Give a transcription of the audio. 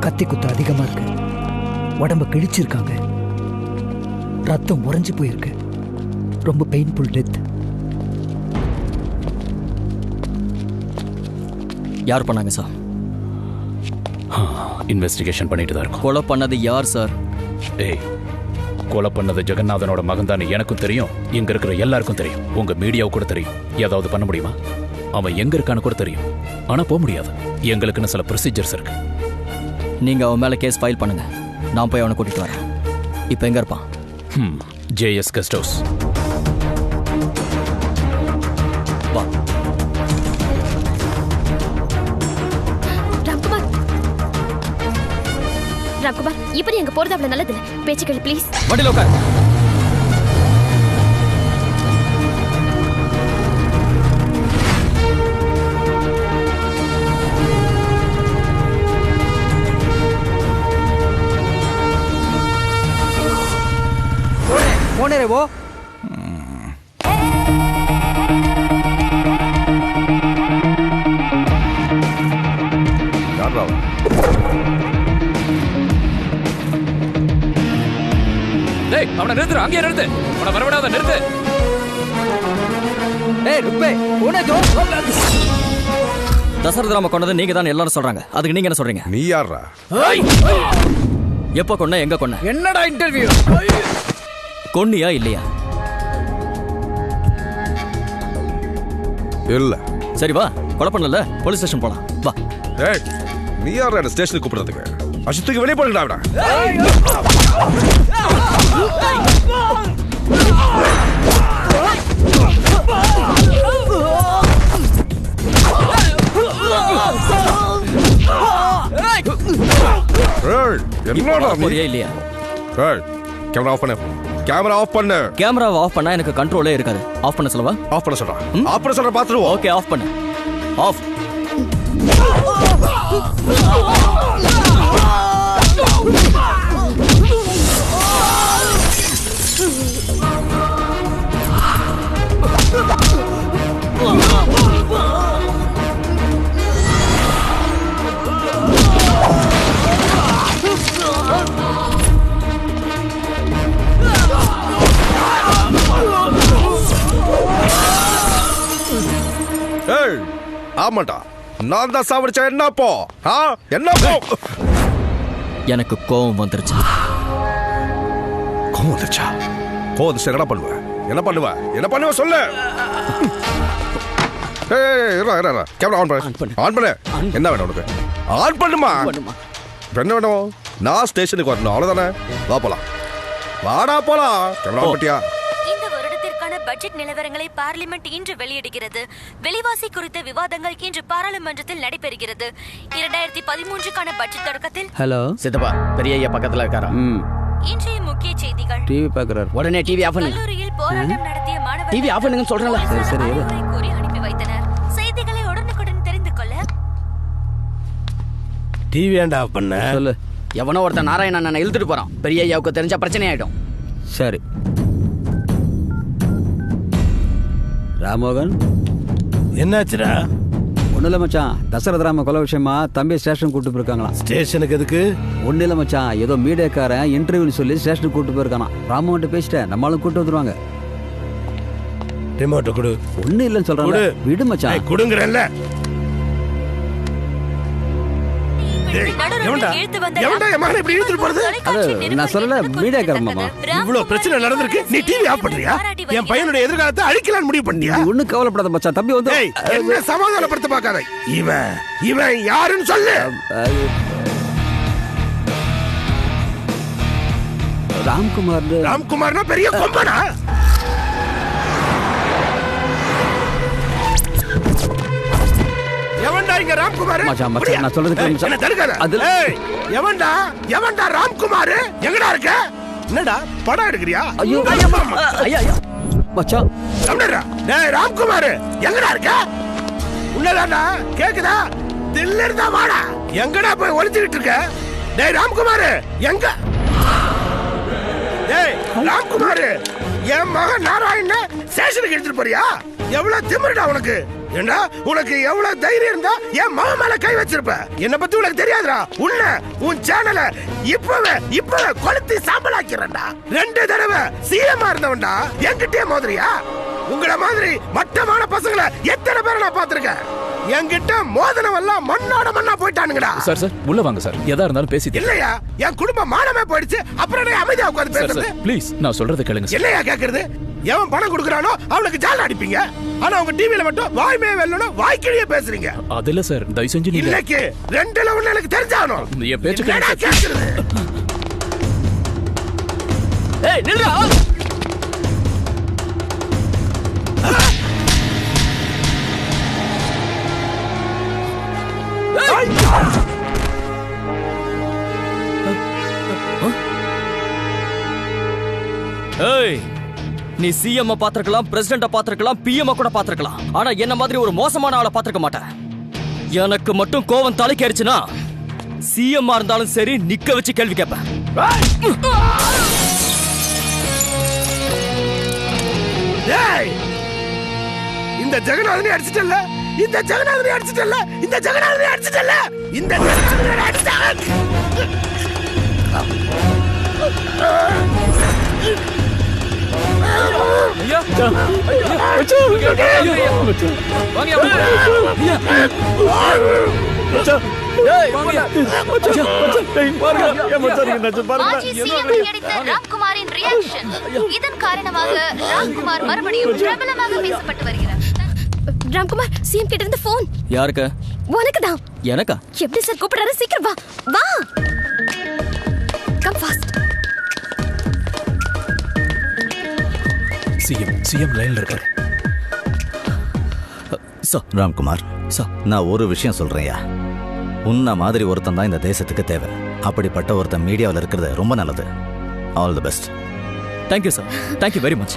கத்தி குத்து அதிகமா இருக்கு. உடம்ப கிழிச்சிருக்காங்க. ரத்தம் உறைஞ்சு போயிருக்கு. ரொம்ப பெயின்ஃபுல் டெத். யார் பண்ணாங்க சார்? இன்வெஸ்டிகேஷன் பண்ணிட்டு தான் இருக்கும். கொலை பண்ணது யார் சார்? ஏய், கொலை பண்ணது ஜெகநாதனோட மகன் தான் எனக்கும் தெரியும், இங்க இருக்கிற எல்லாருக்கும் தெரியும், உங்க மீடியாவுக்கு கூட தெரியும். ஏதாவது பண்ண முடியுமா? அவன் எங்க இருக்கான்னு கூட தெரியும், ஆனா போக முடியாது. எங்களுக்குன்னு சில ப்ரொசீஜர்ஸ் இருக்கு. நீங்க அவன் மேல கேஸ் ஃபைல் பண்ணுங்க. நான் போய் அவனை கூட்டிட்டு வரேன். இப்போ எங்க இருப்பான்? JS guest house. வா. ராம்குமார், இப்படி எங்க போறது அவ்வளவு நல்லது இல்ல. பேச்சுக்கள் ப்ளீஸ். வண்டியில் உட்கார். कौन है रे वो? டேய், அவனை நிறுத்து, அங்கேயே நிறுத்து. அவனை வரவிடாத, நிறுத்து. ஏய் ருப்பே, कौन है जो? தசரதராம கொண்டது நீங்க தான் எல்லாரும் சொல்றாங்க. அதுக்கு நீங்க என்ன சொல்றீங்க? நீ யாரா? எப்போ கொன்ன, எங்க கொன்ன? என்னடா இன்டர்வியூ? கொன்னியா இல்லையா? இல்ல. சரி வா, கொலை பண்ணல, போலீஸ் ஸ்டேஷன் போலாம். வா. ஏய், நீ யாரா ஸ்டேஷனுக்கு கூப்பிடுறதுக்கு? அசுத்துக்கு வெளியே போடுங்கடா அவன. ஏய், என்னடா நீ? போறியா இல்லையா? ஏய், கேமரா ஆஃப் பண்ணு. கேமரா ஆஃப் பண்ணு. கேமராவை ஆஃப் பண்ணா எனக்கு கண்ட்ரோலே இருக்காது. ஆஃப் பண்ண சொல்லவா? ஆஃப் பண்ண சொல்றேன். ஆஃப் பண்ண சொல்றேன், பாத்துருவோம். ஓகே, ஆஃப் பண்ணு. ஆஃப். ஏய், ஆமாண்டா, நான் தான் சாவடிச்சா என்ன போ? என்ன போ? எனக்கு கோவம் வந்துருச்சு. கோவம் வந்துச்சா? கோவம் வந்துச்சு என்ன பண்ணுவ? என்ன பண்ணுவ? என்ன பண்ணுவ சொல்லு. ஏய், கேமரா ஆன் பண்ணு. ஆன் பண்ணு. என்ன வேணும் உனக்கு? ஆன் பண்ணுமா? என்ன வேணும்? நான் ஸ்டேஷனுக்கு வரணும், அவ்வளவுதானே? வா போலாம். வாடா போலாம். கேமரா ஆன் பண்ணியா? இந்த வருடத்திற்கான பட்ஜெட் நிலவரங்களை பார்லிமெண்ட் இன்று வெளியிடுகிறது. விலைவாசி குறித்த விவாதங்கள் இன்று பாராளுமன்றத்தில் நடைபெறுகிறது. 2013க்கான பட்ஜெட் தொடக்கத்தில் ஹலோ சித்தப்பா, பெரிய ஐயா பக்கத்துல இருக்காரா? இன்றைய முக்கிய செய்திகள். டிவி பார்க்குறாரு. உடனே டிவி ஆஃப் பண்ணு. கல்லூரியில் போராட்டம் நடத்திய மாணவர்கள் டிவி ஆஃப் பண்ணுங்கன்னு சொல்றேன்ல. சரி. அறிவுரை கூறி அனுப்பி வைத்தனர். செய்திகளை உடனுக்குடன் தெரிந்து கொள்ள டிவி ஏன்டா ஆஃப் பண்ண? சொல்லு. எவனோ ஒருத்தன் நாராயணன் அண்ணனை இழுத்துட்டு போறான். பெரிய ஐயாவுக்கு தெரிஞ்சா பிரச்சனை ஆயிடும். சரி ராமோகன், என்னாச்சுடா? ஒன்றும் இல்லை மச்சான். தசரதராம கொலை விஷயமா தம்பி ஸ்டேஷன் கூட்டு போயிருக்காங்களாம். ஸ்டேஷனுக்கு எதுக்கு? ஒன்றும் இல்லை மச்சான், ஏதோ மீடியாக்காரன் இன்டர்வியூன்னு சொல்லி ஸ்டேஷனுக்கு கூட்டு போயிருக்கானா. ராமோகன்ட்ட பேசிட்டேன், நம்மளும் கூட்டு வந்துருவாங்க. ரிமோட்டை கொடு. ஒன்றும் இல்லைன்னு சொல்றாங்க. விடு மச்சான். கொடுங்கறல்ல. இழுத்து வந்த நான் சொல்லல, மீடியாக்காரன் மாமா. இவ்வளவு பிரச்சனை நடந்திருக்கு, நீ டிவி ஆஃப் பண்றியா? என் பையனுடைய எதிர்காலத்தை அழிக்கலாம்னு முடிவு பண்ணியா? ஒன்னும் கவலைப்படாத மச்சான், தம்பி வந்து என்ன சமாதானப்படுத்த பார்க்காத. இவன் யாருன்னு சொல்லு. ராம்குமார். ராம்குமார்னா பெரிய கொம்பனா? எவன்டா இங்க ராம்குமார்? மச்சான் மச்சான், நான் சொல்றது கேளு மச்சான். என்ன தடுக்காத. அதுல எவன்டா ராம்குமார்? எங்கடா இருக்க? என்னடா படம் எடுக்கறியா? ஐயோ ஐயா மச்சான். டேய் ராம்குமார், எங்கடா இருக்க? உள்ளதாடா, கேக்குதா? தில்ல இருந்தா வாடா. எங்கடா போய் ஒளிஞ்சிட்டு இருக்க? டேய் ராம்குமார், எங்க? டேய் ராம்குமார், என் மகன் நாராயணன் ஸ்டேஷனுக்கு எடுத்துட்டு போறியா? எவ்வளவு திமிருடா உனக்கு? ஏண்டா உனக்கு எவ்வளவு தைரியம் இருந்தா என் மகன் மேல கை வச்சிருப்ப? என்ன பத்தி உனக்கு தெரியாதுடா. உன் சேனலை இப்பவே கொளுத்தி சாம்பலாக்கிறேன்டா. 2 தடவை சிஎம் இருந்தவன்டா, என்கிட்டயே மோதிரியா? உங்கள மாதிரி மட்டமான பசங்களை எத்தனை பேரை நான் பாத்திருக்கேன். என்கிட்ட மோதனவெல்லாம் மண்ணோட மண்ணா போயிட்டானுங்கடா. சார் உள்ள வாங்க சார். எதா இருந்தாலும் பேசி. இல்லையா, என் குடும்பம் மானமே போயிடுச்சு. அப்புறம் நீ அமைதியா உட்கார்ந்து பேசுறது? ப்ளீஸ் நான் சொல்றதை கேளுங்க. இல்லையா கேக்குறது? எவன் பணம் கொடுக்கறானோ அவனுக்கு ஜால் அடிப்பீங்க. ஆனா உங்க டிவில மட்டும் வாய்மே வெல்லணும் வாய்க்கிழியே பேசுறீங்க. அதுல சார் தயவு செஞ்சு நீங்க இன்னைக்கு 2ல 1 எனக்கு தெரிஞ்சாகணும். என் பேச்சு கேக்குறது. ஏய் நில்றா. ஏய், நீ சிஎம் பாத்திருக்கலாம், பிரசிடென்ட பாத்திருக்கலாம், பிஎம் கூட பாத்திருக்கலாம். ஆனா என்ன மாதிரி ஒரு மோசமான ஆளை பாத்திருக்க மாட்டேன். எனக்கு மட்டும் கோவம் தலைக்கேறிச்சுனா சிஎம் இருந்தாலும் சரி நிக்க வச்சு கேள்வி கேட்பேன். இந்த ஜெகநாதனை அடிச்சிட்டல்ல, இந்த ஜெகநாதனை அடிச்சிட்டல்ல, இந்த ஜெகநாதனை அடிச்சிட்டல்ல, இந்த ஜெகநாதனை அடிச்சிட்டல்ல. ராம்குமாரின் ரியாக்ஷன். இதன் காரணமாக ராம்குமார் மறுபடியும் பிரபலமாக பேசப்பட்டு வருகிறார். ராம்குமார், சிஎம் கிட்ட இருந்து போன். யாருக்கு? உனக்கு தான். எனக்கா? எப்படி சார் கூப்பிடுறாரு? சீக்கிரம் வா வா. Come fast. சிஎம் லைன்ல இருக்காரு. ராம்குமார், நான் ஒரு விஷயம் சொல்றேன்யா. உன்ன மாதிரி ஒருத்தன் தான் இந்த தேசத்துக்கு தேவை. அப்படிப்பட்ட ஒருத்தன் மீடியாவில் இருக்கிறது ரொம்ப நல்லது. All the best. Thank you sir. Thank you very much.